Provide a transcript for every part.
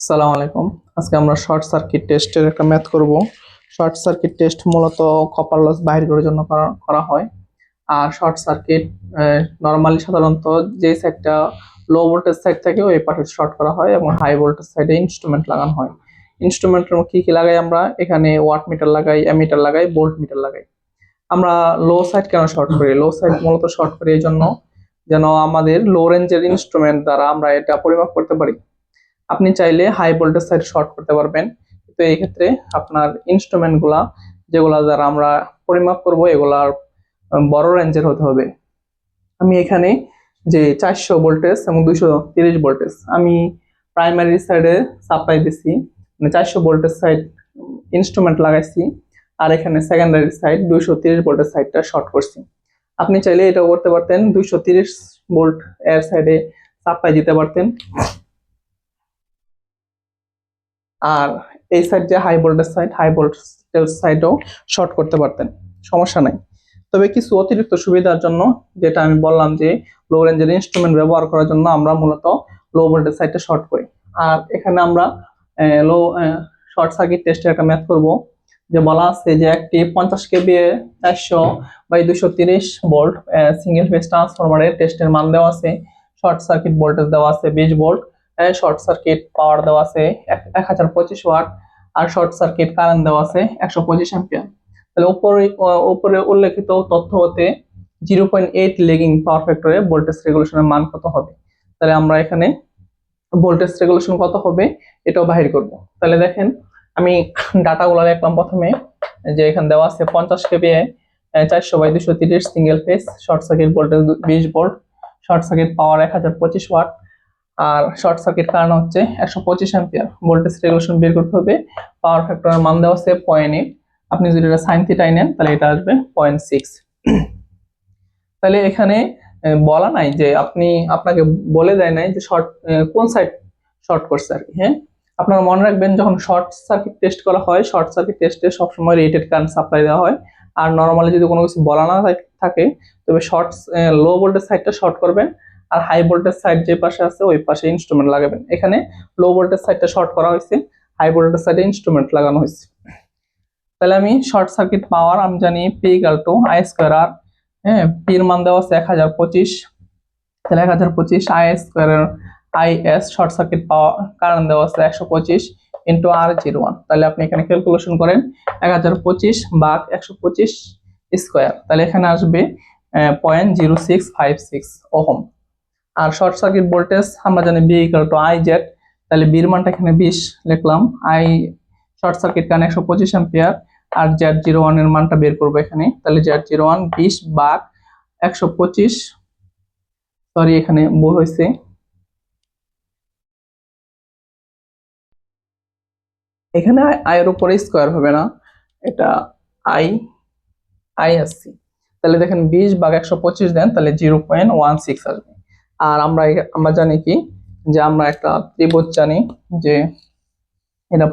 আসসালামু আলাইকুম। আজকে আমরা শর্ট সার্কিট টেস্টের একটা ম্যাথ করব। শর্ট সার্কিট টেস্ট মূলত কপার লস বাহির করার জন্য করা হয়। আর শর্ট সার্কিট নরমালি সাধারণত যে সাইডটা লো ভোল্টেজ সাইড থাকে ওই পাশে শর্ট করা হয় এবং হাই ভোল্টেজ সাইডে ইনস্ট্রুমেন্ট লাগানো হয়। ইনস্ট্রুমেন্টের কি কি লাগাই আমরা? এখানে ওয়াট মিটার লাগাই, অ্যামিটার লাগাই, ভোল্ট মিটার লাগাই। আমরা লো সাইড কেন শর্ট করি? লো সাইড মূলত শর্ট করি এই জন্য যেন আমাদের লো রেঞ্জের ইনস্ট্রুমেন্ট দ্বারা আমরা এটা পরিমাপ করতে পারি। আপনি চাইলে হাই ভোল্টেজ সাইড শর্ট করতে পারবেন, কিন্তু এই ক্ষেত্রে আপনার ইনস্ট্রুমেন্ট গুলা যেগুলা দ্বারা আমরা পরিমাপ করব এগুলার বড় রেঞ্জের হতে হবে। আমি এখানে যে 400 ভোল্টেজ এবং 230 ভোল্টেজ আমি প্রাইমারি সাইডে সাপ্লাই দিছি, মানে 400 ভোল্টেজ সাইড ইনস্ট্রুমেন্ট লাগাইছি, আর এখানে সেকেন্ডারি সাইড 230 ভোল্টের সাইডটা শর্ট করছি। আপনি চাইলে এটাও করতে পারতেন, 230 ভোল্ট এর সাইডে সাপ্লাই দিতে পারতেন, আর এই সাইড যে high voltage side, high voltage সাইডও শর্ট করতে পারতেন, সমস্যা নাই। তবে কিছু অতিরিক্ত সুবিধার জন্য, যেটা আমি বললাম যে লো রেঞ্জের ইনস্ট্রুমেন্ট ব্যবহার করার জন্য আমরা মূলত লো ভোল্টেজ সাইডটা শর্ট করি। আর এখানে আমরা লো শর্ট সার্কিট টেস্টের একটা ম্যাথ করব, যে বলা আছে যে একটি 50 কেভি 400/230 ভোল্ট সিঙ্গেল ফেজ ট্রান্সফরমারের টেস্টের মান দেওয়া আছে, শর্ট সার্কিট ভোল্টেজ দেওয়া আছে 20 ভোল্ট, শর্ট সার্কিট পাওয়ার দেওয়া আছে 1025 ওয়াট, আর শর্ট সার্কিট কারেন্ট দেওয়া আছে 125 অ্যাম্পিয়ার। তাহলে উপরে উল্লেখিত তথ্য হতে 0.8 লেগিং পাওয়ার ফ্যাক্টরে ভোল্টেজ রেগুলেশনের মান কত হবে? তাহলে আমরা এখানে ভোল্টেজ রেগুলেশন কত হবে এটাও বাহির করব। তাহলে দেখেন, আমি ডাটাগুলো লিখলাম প্রথমে, যে এখানে দেওয়া আছে 50 KV 400/230 single phase, short circuit voltage 20 volt, short circuit power 1025 watt, আর শর্ট সার্কিট কারেন্ট হচ্ছে 125 অ্যাম্পিয়ার। ভোল্টেজ রেগুলেশন বের করতে হবে। পাওয়ার ফ্যাক্টরের মান দেওয়া আছে 0.8। আপনি যদি এটা sin থিটা নেন তাহলে এটা আসবে 0.6। তাহলে এখানে বলা নাই যে আপনাকে বলে দেয় নাই যে কোন সাইড শর্ট করছে আর কি। হ্যাঁ, আপনারা মনে রাখবেন, যখন শর্ট সার্কিট টেস্ট করা হয়, শর্ট সার্কিট টেস্টে সবসময় রেটেড কারেন্ট সাপ্লাই দেওয়া হয়। আর নরমালি যদি কোনো কিছু বলা না থাকে, তবে লো ভোল্টেজ সাইডটা শর্ট করবেন, আর হাই ভোল্টেজ সাইড যে পাশে আছে ওই পাশে ইনস্ট্রুমেন্ট লাগাবেন। এখানে লো ভোল্টেজ সাইডটা শর্ট করা হয়েছে, হাই ভোল্টেজ সাইডে ইনস্ট্রুমেন্ট লাগানো হয়েছে। তাহলে আমি শর্ট সার্কিট পাওয়ার আমি জানি P equal to I square R, হ্যাঁ, পির মান দেওয়া আছে 1025, তাহলে 1025 আই স্কোয়ারের I S short circuit power current দেওয়া আছে 125 ইন্টু R01। তাহলে আপনি এখানে ক্যালকুলেশন করেন 1025 ভাগ 125 স্কোয়ার, তাহলে এখানে আসবে 0.0656 ওহম। আর শর্ট সার্কিট ভোল্টেজ আমরা জানি B equal to I Z, তাহলে বির মানটা এখানে 20 লিখলাম, I short circuit current 125 ampere, আর Z01 এর মানটা বের করবো এখানে। তাহলে Z01 20 ভাগ 125, সরি এখানে ভুল হয়েছে, এখানে আই এর উপরে স্কোয়ার হবে না, এটা আই আই আসছি। তাহলে দেখেন 20 ভাগ 125 দেন, তাহলে 0.16 আসবে। আর আমরা জানি কি, যে আমরা একটা ত্রিভুজ জানি, যে এটা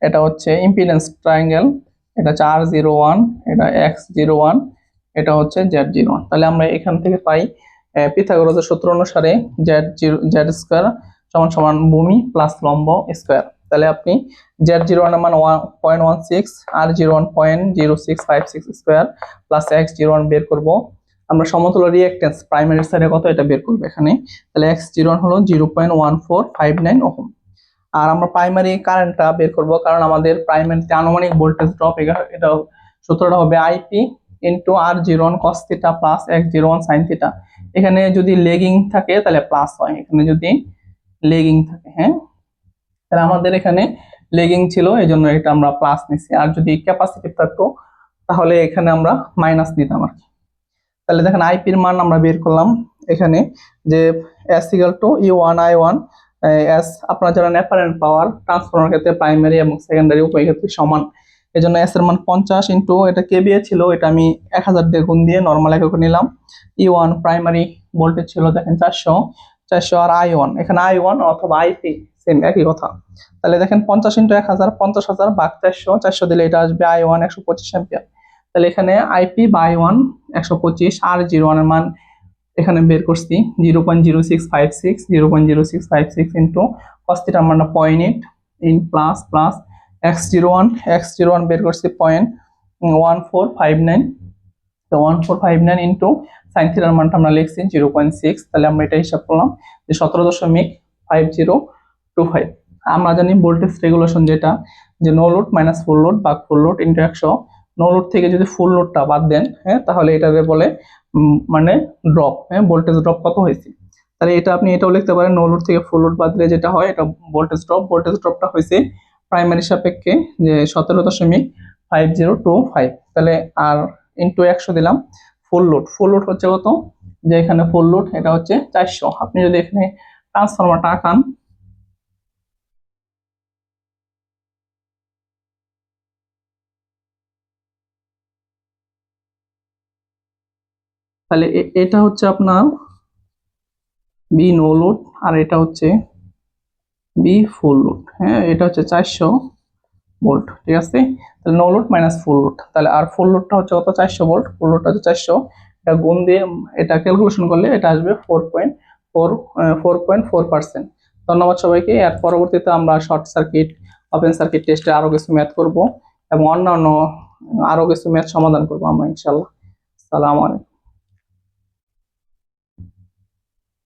এটা হচ্ছে ইম্পিডেন্স ট্রায়াঙ্গেল, এটা হচ্ছে R01, এটা X01, এটা হচ্ছে Z01। তাহলে আমরা এখান থেকে পাই পিথাগোরাসের সূত্র অনুসারে জেড স্কোয়ার সমান সমান ভূমি প্লাস লম্ব স্কোয়ার। তাহলে আপনি Z01 এর মান 0.16, R01 0.0656 স্কোয়ার প্লাস X01 বের করব। আমরা সমতুল্য রিঅ্যাকট্যান্স প্রাইমারি সাইডে কত এটা বের করব এখানে। তাহলে X01 হলো 0.1459 ওহম। আর আমরা প্রাইমারি কারেন্টটা বের করব, কারণ আমাদের প্রাইমারিতে আনুমানিক ভোল্টেজ ড্রপ, এটা সূত্রটা হবে IP into R01 cos theta plus X01 sin theta. এখানে যদি লেগিং থাকে তাহলে প্লাস হয়, এখানে যদি লেগিং থাকে, হ্যাঁ, তাহলে আমাদের এখানে লেগিং ছিল এই জন্য এটা আমরা প্লাস নিছি, আর যদি ক্যাপাসিটিভ থাকতো তাহলে এখানে আমরা মাইনাস নিতাম আর কি। তাহলে দেখেন আইপির মান আমরা বের করলাম এখানে, যে S equal to E1 I1 S, আপনারা যারা অ্যাপারেন্ট পাওয়ার ট্রান্সফরমার ক্ষেত্রে প্রাইমারি এবং সেকেন্ডারি উভয় ক্ষেত্রে সমান, এজন্য এস এর মান 50 ইন্টু এটা কেবিএ ছিল, এটা আমি 1000 দিয়ে গুণ দিয়ে নরমাল একক নিলাম। E1 প্রাইমারি ভোল্টেজ ছিল দেখেন 400, আর I1 এখানে I1 অথবা আইপি সেম একই কথা। তাহলে দেখেন 50 ইন্টু 1000, 50,000 ভাগ 400 দিলে এটা আসবে I1 125 অ্যাম্পিয়ার। তাহলে এখানে আইপি বা I1 125, R01 এর মান এখানে বের করছি 0.0656 ইন্টু cos θ মানটা 0.8 ইন প্লাস প্লাস x01 বের করছি 0.1459, তো 1459 ইন্টু সাইন থিটার মানটা আমরা লিখছি 0.6, তাহলে আমরা এটা হিসাব করলাম যে 17.5025। আমরা জানি ভোল্টেজ রেগুলেশন যেটা, যে no load minus full load বা full load into 100। No load থেকে যদি ফুল লোডটা বাদ দেন, হ্যাঁ, তাহলে এটাকে বলে মানে ড্রপ, হ্যাঁ, ভোল্টেজ ড্রপ কত হয়েছে। তাহলে এটা আপনি এটাও লিখতে পারেন, নো লোড থেকে ফুল লোড বাদ দিলে যেটা হয় এটা ভোল্টেজ ড্রপটা হয়েছে প্রাইমারি সাপেক্ষে যে 17.5025। তাহলে আর ইন্টু 100 দিলাম। ফুল লোড হচ্ছে কত, যে এখানে ফুল লোড এটা হচ্ছে 400। আপনি যদি এখানে ট্রান্সফরমারটা আঁকান, তাহলে এটা হচ্ছে আপনার বি নো লোড আর এটা হচ্ছে বি ফুল লোড, হ্যাঁ, এটা হচ্ছে 400 ভোল্ট, ঠিক আছে। তাহলে no load minus full load, তাহলে আর ফুল লোডটা হচ্ছে কত, 400 ভোল্ট, ফুল লোডটা হচ্ছে 400। এটা গুণ দিয়ে এটা ক্যালকুলেশন করলে এটা আসবে 4.4%। ধন্যবাদ সবাইকে। এর পরবর্তীতে আমরা শর্ট সার্কিট, ওপেন সার্কিট টেস্টে আরো কিছু ম্যাথ করব এবং অন্যান্য আরো কিছু ম্যাথ সমাধান করব আমরা ইনশাআল্লাহ। সালাম আলাইকুম।